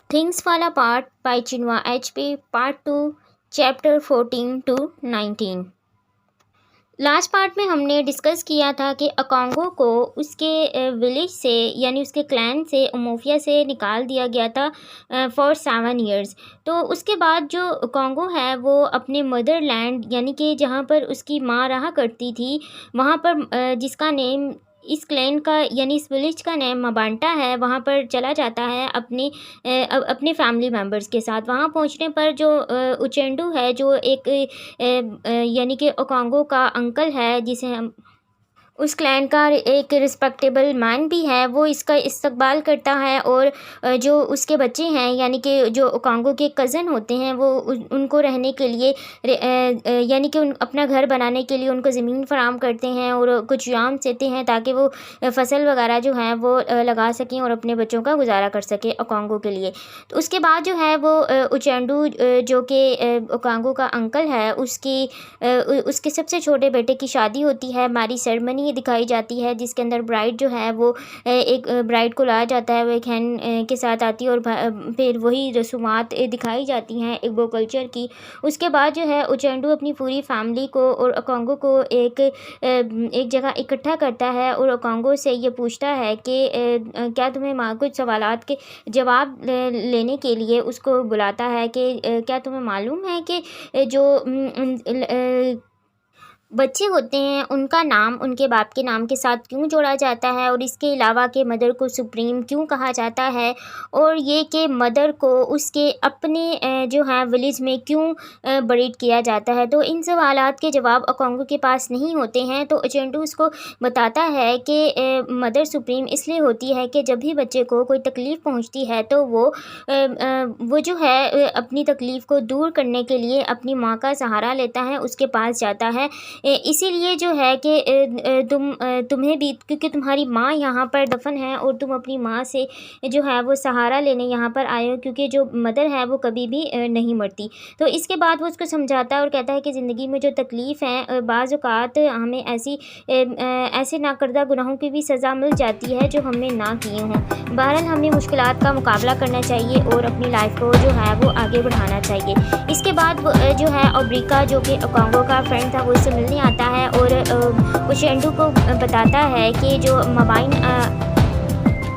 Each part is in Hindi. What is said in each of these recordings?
Things Fall Apart by Chinua Achebe, Part 2, Chapter 14 to 19। Last part में हमने डिस्कस किया था कि अकोंगो को उसके विलेज से यानी उसके क्लैन से उमोफिया से निकाल दिया गया था फॉर 7 ईयर्स। तो उसके बाद जो अकोंगो है वो अपने मदरलैंड यानी कि जहाँ पर उसकी माँ रहा करती थी वहाँ पर जिसका नेम इस क्लैन का यानी इस विलेज का नेम मबांटा है, वहाँ पर चला जाता है अपने फैमिली मेम्बर्स के साथ। वहाँ पहुँचने पर जो उचेंडू है जो एक यानी कि ओकांगो का अंकल है जिसे हम उस क्लैन का एक रिस्पेक्टेबल मैन भी है, वो इसका इस्तकबाल करता है और जो उसके बच्चे हैं यानी कि जो ओकांगो के कज़न होते हैं वो उनको रहने के लिए यानी कि अपना घर बनाने के लिए उनको ज़मीन फराहम करते हैं और कुछ याम देते हैं ताकि वो फसल वगैरह जो है वो लगा सकें और अपने बच्चों का गुजारा कर सकें ओकांगो के लिए। तो उसके बाद जो है वो उचेंडू जो कि ओकांगो का अंकल है उसके सबसे छोटे बेटे की शादी होती है। मैरिज सेरेमनी दिखाई जाती है जिसके अंदर ब्राइड जो है वो एक ब्राइड को लाया जाता है, वो एक हैन के साथ आती है और फिर वही रसूमात दिखाई जाती हैं एक वो कल्चर की। उसके बाद जो है उचेंडू अपनी पूरी फैमिली को और ओकांगो को एक जगह इकट्ठा करता है और ओकांगो से ये पूछता है कि क्या तुम्हें कुछ सवालात के जवाब लेने के लिए उसको बुलाता है कि क्या तुम्हें मालूम है कि जो बच्चे होते हैं उनका नाम उनके बाप के नाम के साथ क्यों जोड़ा जाता है और इसके अलावा कि मदर को सुप्रीम क्यों कहा जाता है और ये कि मदर को उसके अपने जो है विलेज में क्यों बरीड किया जाता है। तो इन सवालात के जवाब ओकांगो के पास नहीं होते हैं। तो उचेंडू उसको बताता है कि मदर सुप्रीम इसलिए होती है कि जब भी बच्चे को कोई तकलीफ़ पहुंचती है तो वो जो है अपनी तकलीफ़ को दूर करने के लिए अपनी माँ का सहारा लेता है, उसके पास जाता है। इसीलिए जो है कि तुम्हें भी क्योंकि तुम्हारी माँ यहाँ पर दफन है और तुम अपनी माँ से जो है वो सहारा लेने यहाँ पर आए हो क्योंकि जो मदर है वो कभी भी नहीं मरती। तो इसके बाद वो उसको समझाता है और कहता है कि ज़िंदगी में जो तकलीफ़ है बाज़ औक़ात हमें ऐसे नाकर्दा गुनाहों की भी सज़ा मिल जाती है जो हमने ना किए हों। बहरहाल हमें मुश्किलात का मुकाबला करना चाहिए और अपनी लाइफ को जो है वो आगे बढ़ाना चाहिए। इसके बाद जो है ओब्रिका जो कि ओकांगो का फ्रेंड था वो उससे मिलने आता है और उचेंडू को बताता है कि जो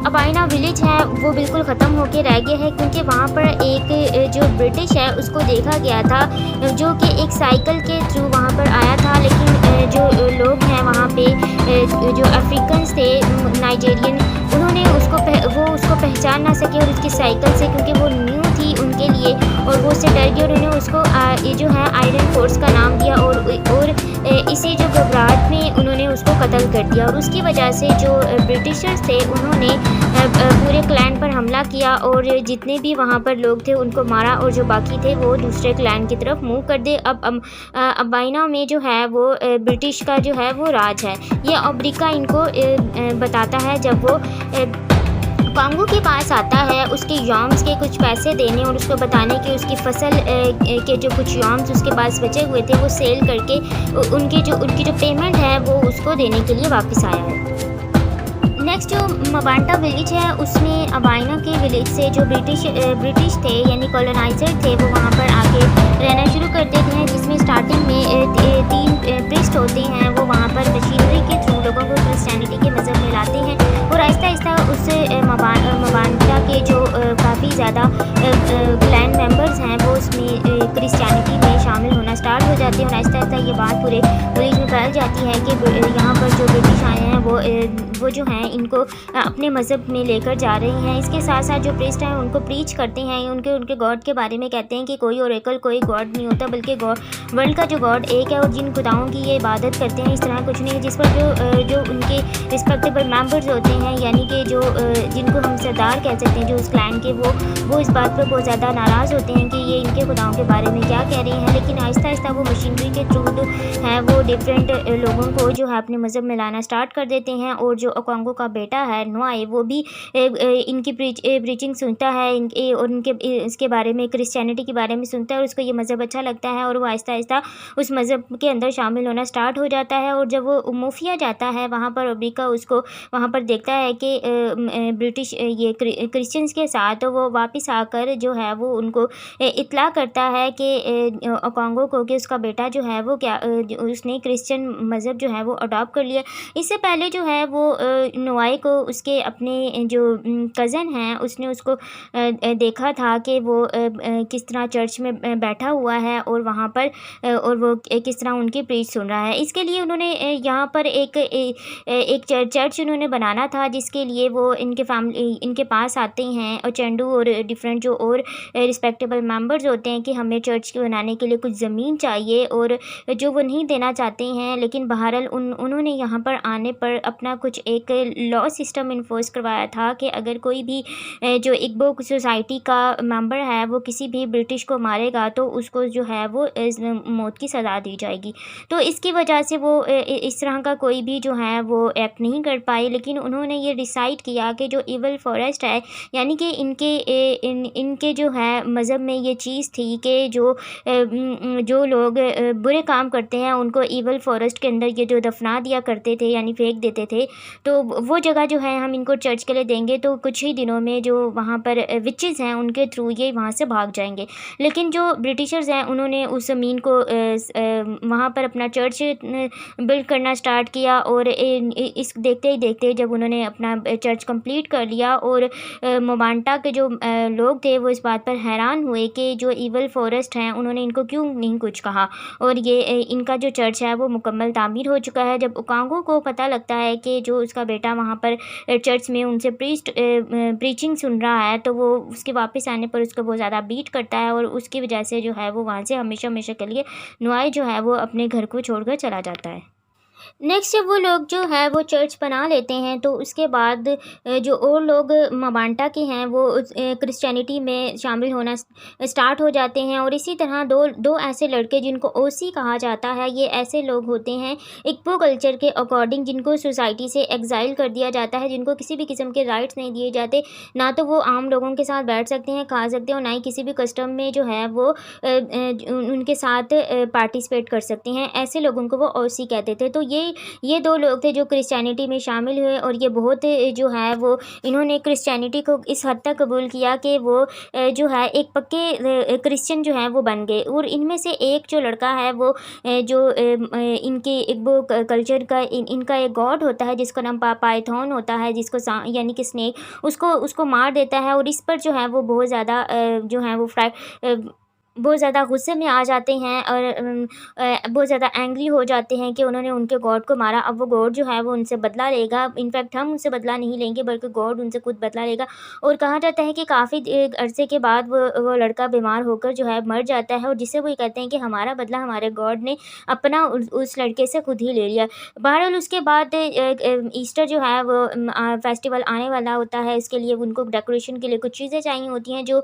अबाइना विलेज है वो बिल्कुल ख़त्म होके रह गया है क्योंकि वहाँ पर एक जो ब्रिटिश है उसको देखा गया था जो कि एक साइकिल के थ्रू वहाँ पर आया था। लेकिन जो लोग हैं वहाँ पे जो अफ्रीकन्स थे नाइजेरियन उन्होंने वो उसको पहचान ना सके और उसकी साइकिल से क्योंकि वो न्यू थी उनके लिए और वो उससे डर गए और उन्होंने उसको ये जो है आयरन फोर्स का नाम दिया और इसे जो घबराहट में उन्होंने उसको कत्ल कर दिया। और उसकी वजह से जो ब्रिटिशर्स थे उन्होंने पूरे क्लैन पर हमला किया और जितने भी वहाँ पर लोग थे उनको मारा और जो बाकी थे वो दूसरे क्लैन की तरफ मूव कर दे। अब अबाइना में जो है वो ब्रिटिश का जो है वो राज है। ये ओब्रिका इनको बताता है जब वो ओकांगो के पास आता है उसके यॉम्स के कुछ पैसे देने और उसको बताने कि उसकी फसल के जो कुछ यॉम्स उसके पास बचे हुए थे वो सेल करके उनकी जो पेमेंट है वो उसको देने के लिए वापस आया है। नेक्स्ट जो मबांटा विलेज है उसमें अबाइना के विलेज से जो ब्रिटिश थे यानी कॉलोनाइजर थे वो वहाँ पर आके रहना शुरू कर देते हैं जिसमें स्टार्टिंग में 3 प्रीस्ट होते हैं। वो वहाँ पर मशीनरी के थ्रू लोगों को क्रिश्चियनिटी के मज़हब में लाते हैं और आहिस्ता आहिस्ता उससे मबांटा के जो काफ़ी ज़्यादा क्लैन मेंबर्स हैं वो उसमें क्रिश्चियनिटी में शामिल होना स्टार्ट हो जाते हैं और आहिस्ता आहिस्ता ये बात पूरे विलेज में फैल जाती है कि यहाँ पर जो ब्रिटिश आए हैं वो जो हैं इनको अपने मज़हब में लेकर जा रहे हैं। इसके साथ साथ जो प्रीस्ट हैं उनको प्रीच करते हैं, उनके गॉड के बारे में कहते हैं कि कोई ओरेकल कोई गॉड नहीं होता बल्कि वर्ल्ड का जो गॉड एक है और जिन खुदाओं की ये इबादत करते हैं इस तरह कुछ नहीं है। जिस पर जो उनके रिस्पेक्टेबल मेंबर्स होते हैं यानी कि जो जिनको हम सरदार कह सकते हैं जो उस क्लैन के वो इस बात पर बहुत ज़्यादा नाराज़ होते हैं कि ये इनके खुदाओं के बारे में क्या कह रहे हैं। लेकिन आहिस्ता आहिस्ता वो मशीनरी के थ्रू है वो डिफरेंट लोगों को जो है अपने मज़हब में लाना स्टार्ट कर देते हैं और जो ओकांगो का बेटा है नोआए वो भी इनकी प्रीचिंग सुनता है और इनके इसके बारे में क्रिश्चियनिटी के बारे में सुनता है और उसको ये मज़हब अच्छा लगता है और वो आहिस्ता आहिस्ता उस मज़हब के अंदर शामिल होना स्टार्ट हो जाता है। और जब वो उमोफिया जाता जाता है वहाँ पर। ओब्रिका उसको वहाँ पर देखता है कि ब्रिटिश ये क्रिश्चियंस के साथ, तो वो वापस आकर जो है वो उनको इत्तला करता है कि ओकांगो को कि उसका बेटा जो है वो उसने क्रिश्चियन मज़हब जो है वो अडॉप्ट कर लिया। इससे पहले जो है वो नोआई को उसके अपने जो कज़न हैं उसने उसको देखा था कि वो किस तरह चर्च में बैठा हुआ है और वहाँ पर और वो किस तरह उनकी प्रीच सुन रहा है। इसके लिए उन्होंने यहाँ पर एक चर्च उन्होंने बनाना था, जिसके लिए वो इनके पास आते हैं और चेंडू और डिफरेंट जो और रिस्पेक्टेबल मेंबर्स होते हैं कि हमें चर्च के बनाने के लिए कुछ ज़मीन चाहिए, और जो वो नहीं देना चाहते हैं। लेकिन बहरहाल उन्होंने यहाँ पर आने पर अपना कुछ एक लॉ सिस्टम इन्फोर्स करवाया था कि अगर कोई भी जो इग्बो सोसाइटी का मेंबर है वो किसी भी ब्रिटिश को मारेगा तो उसको जो है वो मौत की सज़ा दी जाएगी। तो इसकी वजह से वो इस तरह का कोई भी जो है वो एक्ट नहीं कर पाए। लेकिन उन्होंने ये डिसाइड किया कि जो इवल फॉरेस्ट है, यानी कि इनके जो है मज़हब में ये चीज़ थी कि जो लोग बुरे काम करते हैं उनको इवल फॉरेस्ट के अंदर ये जो दफना दिया करते थे, यानी फेंक देते थे, तो वो जगह जो है हम इनको चर्च के लिए देंगे तो कुछ ही दिनों में जो वहाँ पर विचेज़ हैं उनके थ्रू ये वहाँ से भाग जाएंगे। लेकिन जो ब्रिटिशर्स हैं उन्होंने उस ज़मीन को वहाँ पर अपना चर्च बिल्ड करना स्टार्ट किया, और इस देखते ही देखते जब उन्होंने अपना चर्च कंप्लीट कर लिया और मोबांटा के जो लोग थे वो इस बात पर हैरान हुए कि जो इवल फॉरेस्ट हैं उन्होंने इनको क्यों नहीं कुछ कहा, और ये इनका जो चर्च है वो मुकम्मल तामीर हो चुका है। जब ओकांगो को पता लगता है कि जो उसका बेटा वहाँ पर चर्च में उनसे प्रीचिंग सुन रहा है, तो वो उसके वापस आने पर उसको बहुत ज़्यादा बीट करता है, और उसकी वजह से जो है वो वहाँ से हमेशा हमेशा के लिए नोआई जो है वो अपने घर को छोड़कर चला जाता है। नेक्स्ट जब वो लोग जो है वो चर्च बना लेते हैं तो उसके बाद जो और लोग मबांटा के हैं वो क्रिश्चियनिटी में शामिल होना स्टार्ट हो जाते हैं। और इसी तरह दो ऐसे लड़के जिनको ओसी कहा जाता है, ये ऐसे लोग होते हैं इग्बो कल्चर के अकॉर्डिंग जिनको सोसाइटी से एग्जाइल कर दिया जाता है, जिनको किसी भी किस्म के राइट्स नहीं दिए जाते, ना तो वो आम लोगों के साथ बैठ सकते हैं, खा सकते हैं, और ना ही किसी भी कस्टम में जो है वो उनके साथ पार्टिसिपेट कर सकते हैं। ऐसे लोगों को वो ओसी कहते थे। तो ये दो लोग थे जो क्रिश्चियनिटी में शामिल हुए, और ये बहुत जो है वो इन्होंने क्रिश्चियनिटी को इस हद तक कबूल किया कि वो जो है एक पक्के क्रिश्चियन जो हैं वो बन गए। और इनमें से एक जो लड़का है वो जो इनके इग्बो कल्चर का इनका एक गॉड होता है जिसका नाम पाइथन होता है, जिसको यानी कि स्नेक उसको मार देता है। और इस पर जो है वो बहुत ज़्यादा जो है वो बहुत ज़्यादा गुस्से में आ जाते हैं और बहुत ज़्यादा एंग्री हो जाते हैं कि उन्होंने उनके गॉड को मारा। अब वो गॉड जो है वो उनसे बदला लेगा। इनफैक्ट हम उनसे बदला नहीं लेंगे बल्कि गॉड उनसे खुद बदला लेगा। और कहा जाता है कि काफ़ी अरसे के बाद वो लड़का बीमार होकर जो है मर जाता है, और जिसे वो कहते हैं कि हमारा बदला हमारे गॉड ने अपना उस लड़के से खुद ही ले लिया। बहरहाल उसके बाद ईस्टर जो है वो फेस्टिवल आने वाला होता है। इसके लिए उनको डेकोरेशन के लिए कुछ चीज़ें चाहिए होती हैं, जो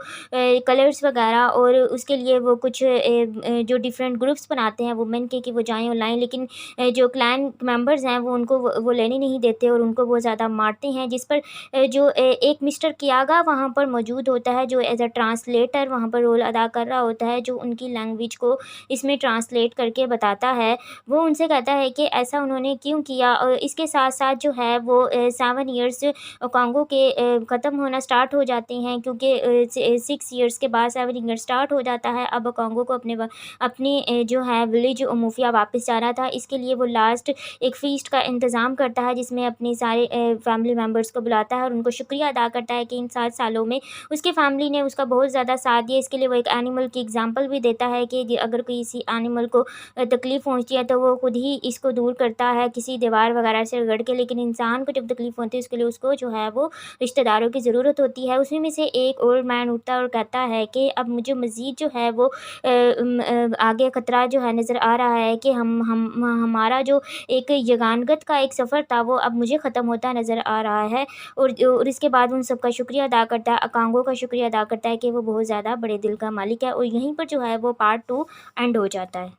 कलर्स वगैरह, और उसके लिए वो कुछ जो डिफरेंट ग्रुप्स बनाते हैं वुमेन के कि वो जाएं ऑनलाइन। लेकिन जो क्लैन मेंबर्स हैं वो उनको वो लेने नहीं देते और उनको वो ज़्यादा मारते हैं। जिस पर जो एक मिस्टर कियागा वहाँ पर मौजूद होता है, जो एज अ ट्रांसलेटर वहाँ पर रोल अदा कर रहा होता है, जो उनकी लैंग्वेज को इसमें ट्रांसलेट करके बताता है। वो उनसे कहता है कि ऐसा उन्होंने क्यों किया। और इसके साथ साथ जो है वो 7 ईयर्स ओकांगो के ख़त्म होना स्टार्ट हो जाते हैं, क्योंकि 6 ईयर्स के बाद 7 ईयर स्टार्ट हो जाता है। अब ओकांगो को अपनी जो है विलेज ओमोफिया वापस जाना था। इसके लिए वो लास्ट एक फ़ीस्ट का इंतज़ाम करता है, जिसमें अपने सारे फैमिली मेम्बर्स को बुलाता है और उनको शुक्रिया अदा करता है कि इन 7 सालों में उसकी फैमिली ने उसका बहुत ज़्यादा साथ दिया। इसके लिए वो एक एनिमल की एग्जांपल भी देता है कि अगर किसी एनिमल को तकलीफ़ पहुँचती है तो वो खुद ही इसको दूर करता है किसी दीवार वगैरह से रगड़ के। लेकिन इंसान को जब तकलीफ़ होती है उसके लिए उसको जो है वो रिश्तेदारों की ज़रूरत होती है। उसी में से एक ओल्ड मैन उठता है और कहता है कि अब मुझे मज़ीद जो है वो आगे ख़तरा जो है नज़र आ रहा है कि हमारा जो एक यगानगत का एक सफ़र था वो अब मुझे ख़त्म होता नज़र आ रहा है। और इसके बाद उन सबका शुक्रिया अदा करता है, ओकांगो का शुक्रिया अदा करता है कि वो बहुत ज़्यादा बड़े दिल का मालिक है। और यहीं पर जो है वो पार्ट 2 एंड हो जाता है।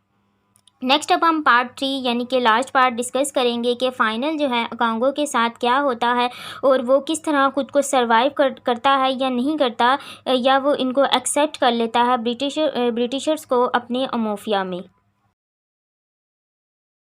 नेक्स्ट अब हम पार्ट 3 यानी कि लास्ट पार्ट डिस्कस करेंगे कि फ़ाइनल जो है ओकांगो के साथ क्या होता है और वो किस तरह खुद को सर्वाइव करता है या नहीं करता, या वो इनको एक्सेप्ट कर लेता है ब्रिटिशर्स को अपने ओमोफिया में।